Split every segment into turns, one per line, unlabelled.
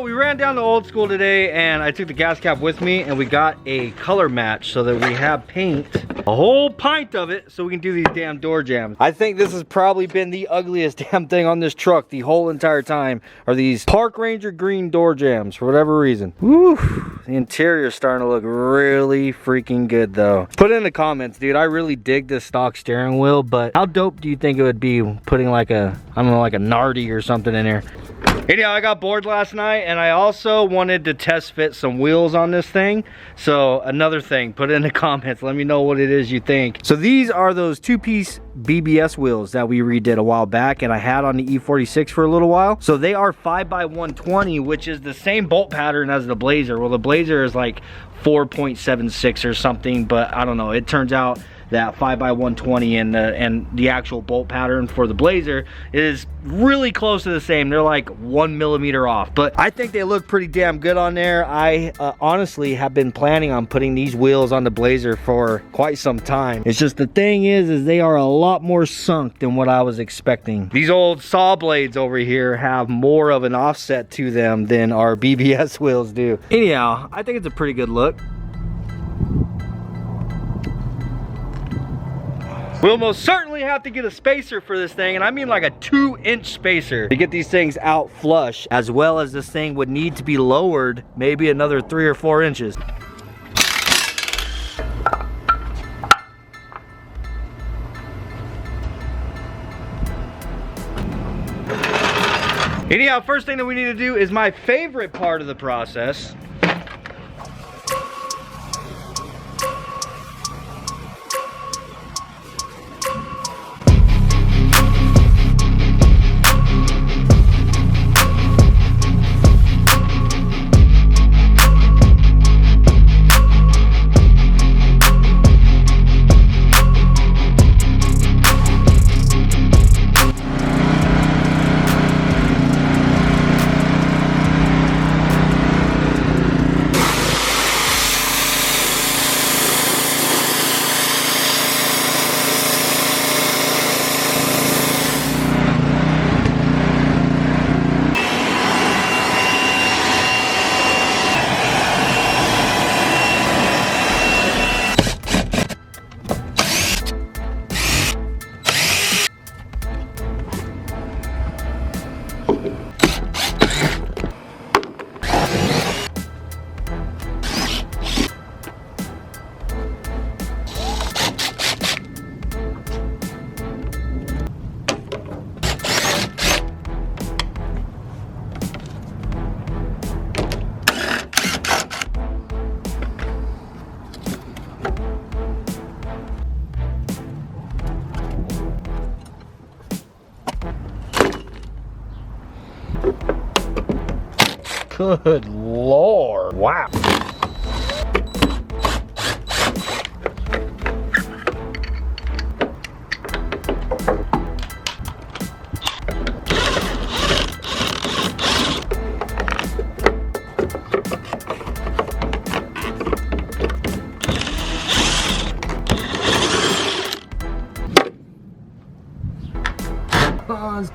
So we ran down to Old School today and I took the gas cap with me and we got a color match so that we have paint, a whole pint of it, so we can do these damn door jambs. I think this has probably been the ugliest damn thing on this truck the whole entire time, are these Park Ranger green door jambs for whatever reason. Woo! The interior is starting to look really freaking good though. Put it in the comments, dude. I really dig this stock steering wheel, but how dope do you think it would be putting like a, I don't know, like a Nardi or something in here? Anyhow, I got bored last night and I also wanted to test fit some wheels on this thing. So another thing, put it in the comments. Let me know what it is you think. So these are those two-piece BBS wheels that we redid a while back and I had on the E46 for a little while. So they are 5x120, which is the same bolt pattern as the Blazer. Well, the Blazer is like 4.76 or something, but I don't know. It turns out that 5x120 and the actual bolt pattern for the Blazer is really close to the same. They're like 1 millimeter off, but I think they look pretty damn good on there. I honestly have been planning on putting these wheels on the Blazer for quite some time. It's just the thing is they are a lot more sunk than what I was expecting. These old saw blades over here have more of an offset to them than our BBS wheels do. Anyhow, I think it's a pretty good look. We'll most certainly have to get a spacer for this thing, and I mean like a 2-inch spacer to get these things out flush, as well as this thing would need to be lowered maybe another 3 or 4 inches. Anyhow, first thing that we need to do is my favorite part of the process. Good Lord, wow.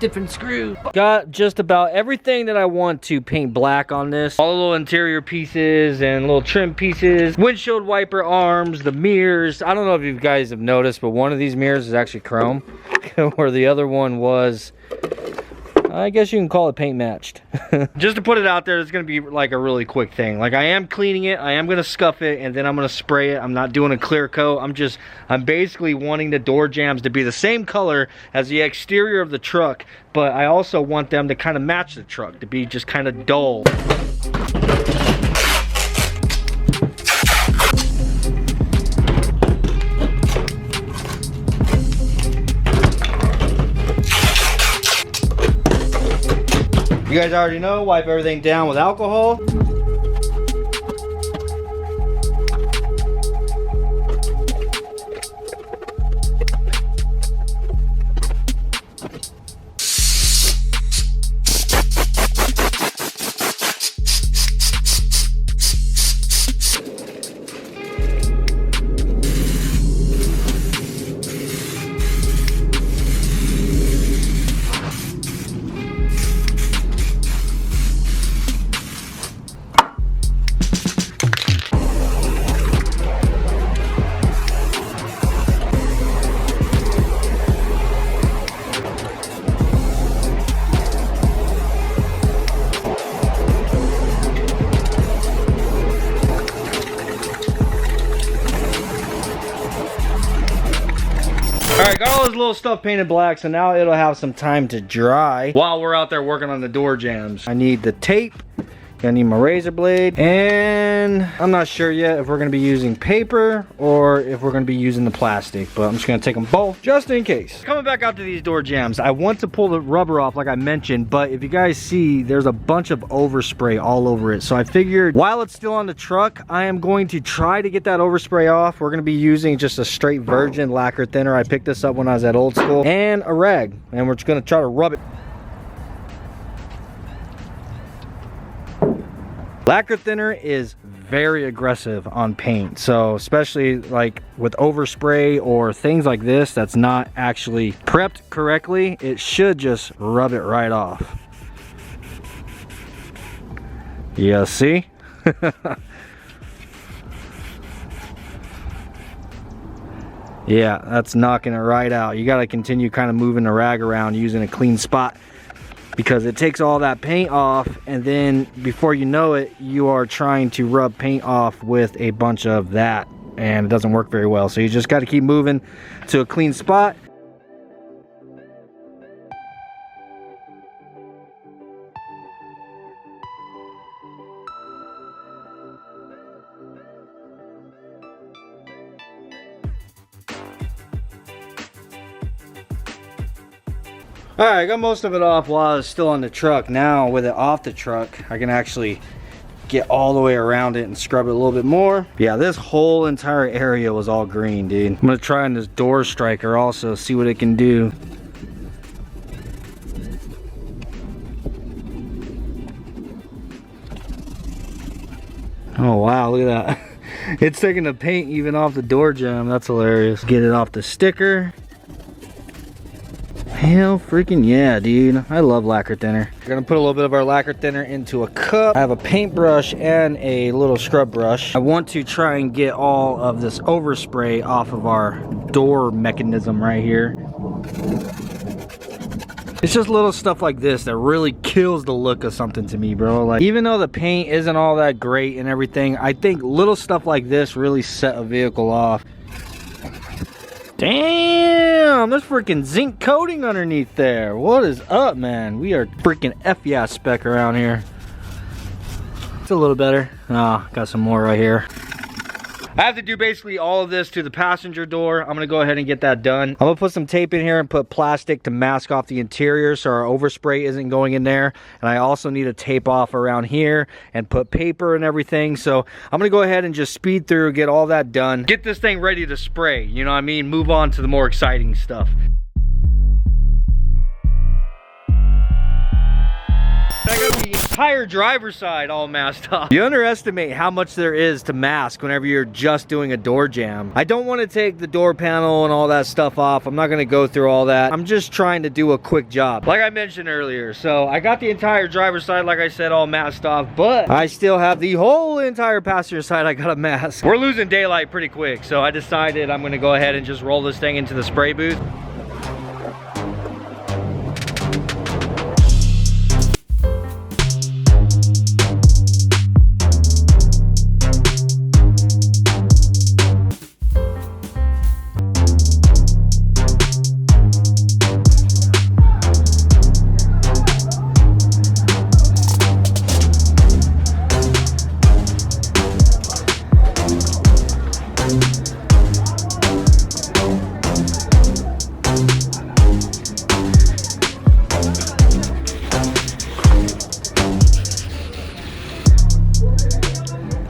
Different screws. Got just about everything that I want to paint black on this. All the little interior pieces and little trim pieces, windshield wiper arms, the mirrors. I don't know if you guys have noticed, but one of these mirrors is actually chrome, where the other one was, I guess you can call it paint matched. Just to put it out there, it's gonna be like a really quick thing. Like, I am cleaning it, I am gonna scuff it, and then I'm gonna spray it. I'm not doing a clear coat. I'm basically wanting the door jambs to be the same color as the exterior of the truck, but I also want them to kind of match the truck, to be just kind of dull. You guys already know, wipe everything down with alcohol. Alright, got all this little stuff painted black, so now it'll have some time to dry while we're out there working on the door jambs. I need the tape. I need my razor blade, and I'm not sure yet if we're going to be using paper or if we're going to be using the plastic, but I'm just going to take them both just in case. Coming back out to these door jambs, I want to pull the rubber off like I mentioned, but if you guys see, there's a bunch of overspray all over it. So I figured while it's still on the truck, I am going to try to get that overspray off. We're going to be using just a straight virgin lacquer thinner. I picked this up when I was at Old School, and a rag, and we're just going to try to rub it. Lacquer thinner is very aggressive on paint, so especially like with overspray or things like this that's not actually prepped correctly, it should just rub it right off. Yeah, see? Yeah, that's knocking it right out. You got to continue kind of moving the rag around using a clean spot, because it takes all that paint off, and then before you know it, you are trying to rub paint off with a bunch of that, and it doesn't work very well. So you just got to keep moving to a clean spot. All right, I got most of it off while I was still on the truck. Now with it off the truck, I can actually get all the way around it and scrub it a little bit more. Yeah, this whole entire area was all green, dude. I'm gonna try on this door striker also, see what it can do. Oh wow, look at that. It's taking the paint even off the door jamb. That's hilarious. Get it off the sticker. Hell freaking yeah, dude. I love lacquer thinner. We're gonna put a little bit of our lacquer thinner into a cup. I have a paintbrush and a little scrub brush. I want to try and get all of this overspray off of our door mechanism right here. It's just little stuff like this that really kills the look of something to me, bro. Like, even though the paint isn't all that great and everything, I think little stuff like this really set a vehicle off. Damn, there's freaking zinc coating underneath there. What is up, man? We are freaking F-yeah spec around here. It's a little better. Oh, got some more right here. I have to do basically all of this to the passenger door. I'm gonna go ahead and get that done. I'm gonna put some tape in here and put plastic to mask off the interior so our overspray isn't going in there. And I also need to tape off around here and put paper and everything. So I'm gonna go ahead and just speed through, get all that done, get this thing ready to spray, you know what I mean? Move on to the more exciting stuff. I got the entire driver's side all masked up. You underestimate how much there is to mask whenever you're just doing a door jamb. I don't want to take the door panel and all that stuff off. I'm not going to go through all that. I'm just trying to do a quick job, like I mentioned earlier. So I got the entire driver's side, like I said, all masked off, but I still have the whole entire passenger side I got to mask. We're losing daylight pretty quick, so I decided I'm going to go ahead and just roll this thing into the spray booth.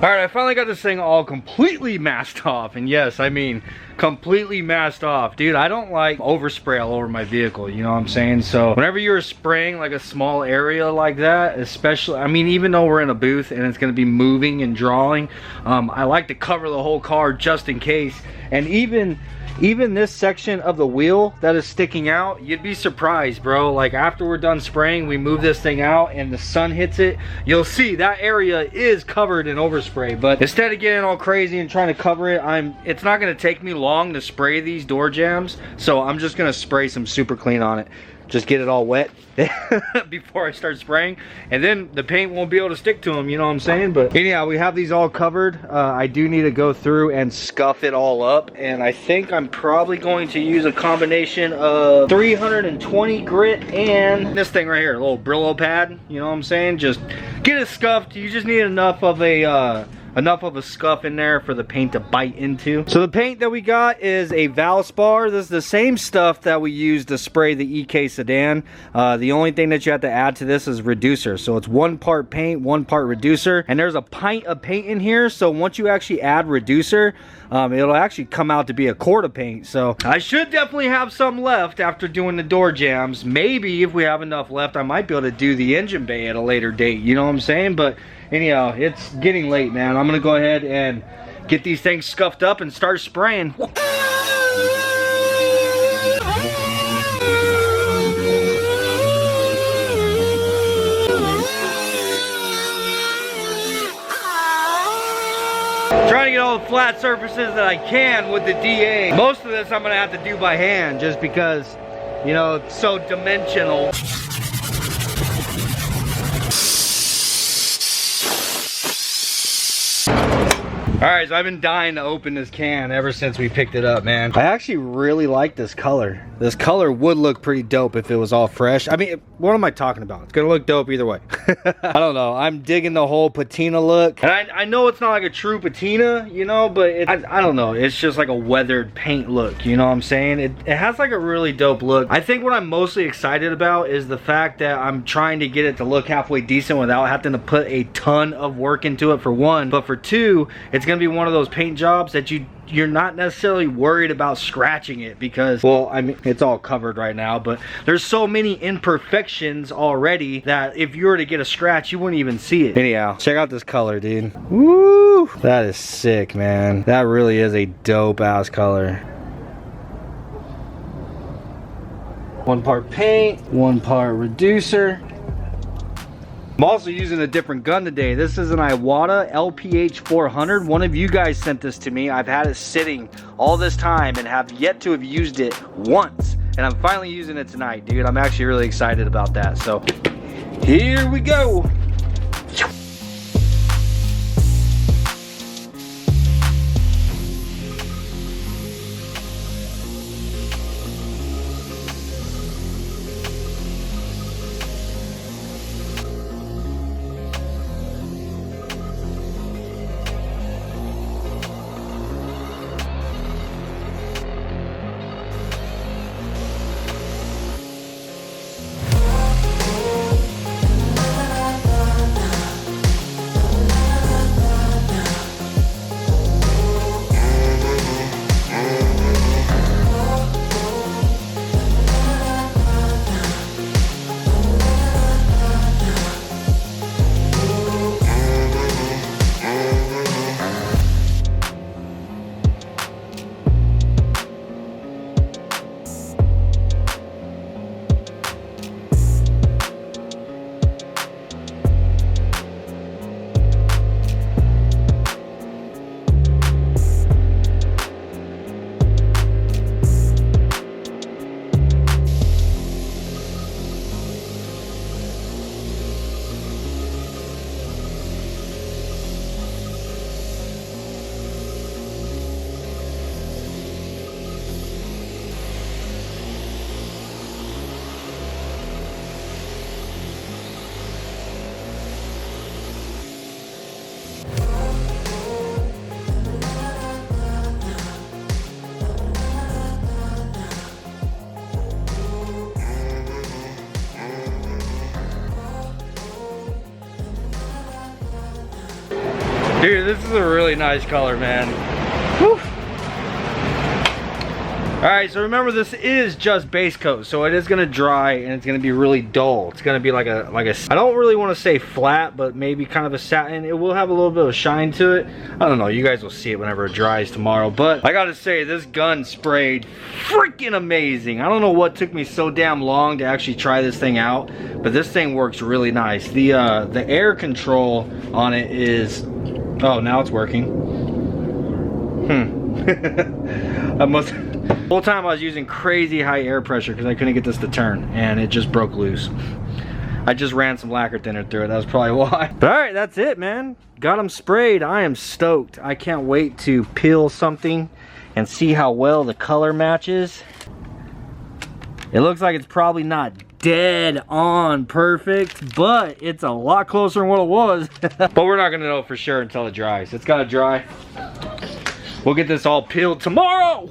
Alright, I finally got this thing all completely masked off, and yes, I mean completely masked off. Dude, I don't like overspray all over my vehicle, you know what I'm saying? So whenever you're spraying like a small area like that, especially, I mean, even though we're in a booth and it's going to be moving and drawing, I like to cover the whole car just in case. And even this section of the wheel that is sticking out, you'd be surprised, bro. Like, after we're done spraying, we move this thing out and the sun hits it, you'll see that area is covered in overspray. But instead of getting all crazy and trying to cover it, it's not going to take me long to spray these door jambs, so I'm just going to spray some super clean on it. just get it all wet before I start spraying, and then the paint won't be able to stick to them, you know what I'm saying? But anyhow, we have these all covered. I do need to go through and scuff it all up, and I think I'm probably going to use a combination of 320 grit and this thing right here, a little Brillo pad, you know what I'm saying? Just get it scuffed. You just need enough of a scuff in there for the paint to bite into. So the paint that we got is a Valspar. This is the same stuff that we use to spray the EK sedan. The only thing that you have to add to this is reducer. So it's 1 part paint, 1 part reducer, and there's a pint of paint in here. So once you actually add reducer, it'll actually come out to be a quart of paint. So I should definitely have some left after doing the door jambs. Maybe if we have enough left, I might be able to do the engine bay at a later date, you know what I'm saying? But anyhow, it's getting late, man. I'm gonna go ahead and get these things scuffed up and start spraying. Trying to get all the flat surfaces that I can with the DA. Most of this I'm gonna have to do by hand just because, you know, it's so dimensional. Alright, so I've been dying to open this can ever since we picked it up, man. I actually really like this color. This color would look pretty dope if it was all fresh. I mean, what am I talking about? It's gonna look dope either way. I don't know. I'm digging the whole patina look. And I know it's not like a true patina, you know, but I don't know. It's just like a weathered paint look, you know what I'm saying? It has like a really dope look. I think what I'm mostly excited about is the fact that I'm trying to get it to look halfway decent without having to put a ton of work into it, for one. But for two, it's gonna be one of those paint jobs that you're not necessarily worried about scratching it, because, well, I mean, it's all covered right now, but there's so many imperfections already that if you were to get a scratch, you wouldn't even see it. Anyhow, check out this color, dude. Woo! That is sick, man. That really is a dope ass color. 1 part paint, 1 part reducer. I'm also using a different gun today. This is an Iwata LPH 400. One of you guys sent this to me. I've had it sitting all this time and have yet to have used it once. And I'm finally using it tonight, dude. I'm actually really excited about that. So here we go. Dude, this is a really nice color, man. Whew. Alright, so remember, this is just base coat, so it is gonna dry and it's gonna be really dull. It's gonna be like a I don't really want to say flat, but maybe kind of a satin. It will have a little bit of shine to it. I don't know, you guys will see it whenever it dries tomorrow. But I gotta say, this gun sprayed freaking amazing. I don't know what took me so damn long to actually try this thing out, but this thing works really nice. The air control on it is, oh, now it's working. I The whole time I was using crazy high air pressure because I couldn't get this to turn, and it just broke loose. I just ran some lacquer thinner through it. That was probably why. But all right, that's it, man. Got them sprayed. I am stoked. I can't wait to peel something and see how well the color matches. It looks like it's probably not dead on perfect, but it's a lot closer than what it was. But we're not gonna know for sure until it dries. It's gotta dry. We'll get this all peeled tomorrow.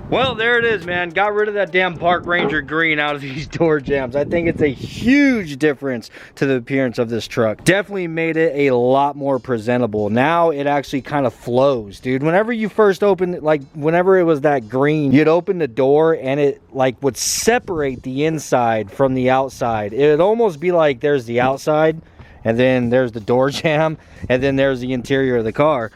Well, there it is, man. Got rid of that damn Park Ranger green out of these door jambs. I think it's a huge difference to the appearance of this truck. Definitely made it a lot more presentable. Now it actually kind of flows, dude. Whenever you first opened, like whenever it was that green, you'd open the door and it like would separate the inside from the outside. It would almost be like there's the outside and then there's the door jamb and then there's the interior of the car.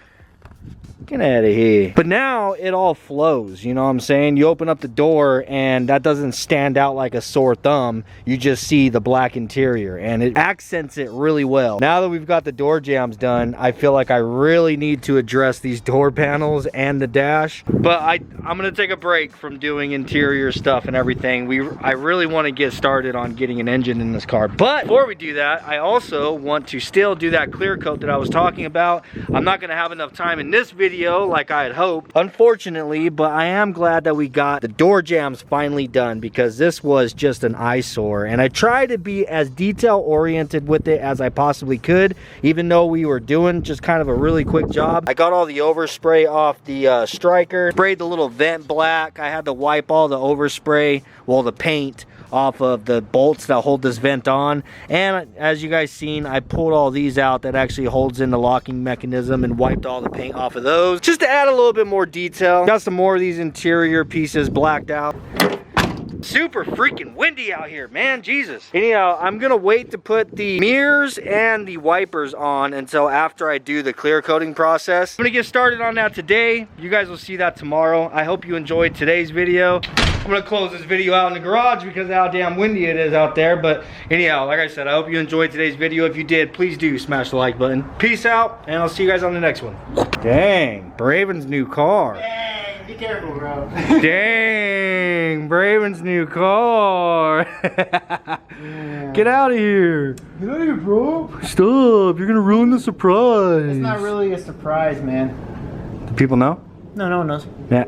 Get out of here. But now it all flows, you know what I'm saying? You open up the door and that doesn't stand out like a sore thumb. You just see the black interior and it accents it really well. Now that we've got the door jambs done, I feel like I really need to address these door panels and the dash. But I'm gonna take a break from doing interior stuff and everything. I really want to get started on getting an engine in this car. But before we do that, I also want to still do that clear coat that I was talking about. I'm not gonna have enough time in this video like I had hoped, unfortunately, but I am glad that we got the door jambs finally done because this was just an eyesore. And I tried to be as detail oriented with it as I possibly could, even though we were doing just kind of a really quick job. I got all the overspray off the striker, sprayed the little vent black. I had to wipe all the overspray, well, the paint off of the bolts that hold this vent on. And as you guys seen, I pulled all these out that actually holds in the locking mechanism and wiped all the paint off of those just to add a little bit more detail. Got some more of these interior pieces blacked out. Super freaking windy out here, man, Jesus. Anyhow, I'm gonna wait to put the mirrors and the wipers on until after I do the clear coating process. I'm gonna get started on that today. You guys will see that tomorrow. I hope you enjoyed today's video. I'm gonna close this video out in the garage because of how damn windy it is out there. But anyhow, like I said, I hope you enjoyed today's video. If you did, please do smash the like button. Peace out, and I'll see you guys on the next one. Dang, Braven's new car.
Dang, be careful, bro.
Dang, Braven's new car. Get out of here.
Get out of here, bro.
Stop, you're gonna ruin the surprise.
It's not really a surprise, man.
Do people know?
No, no one knows.
Yeah.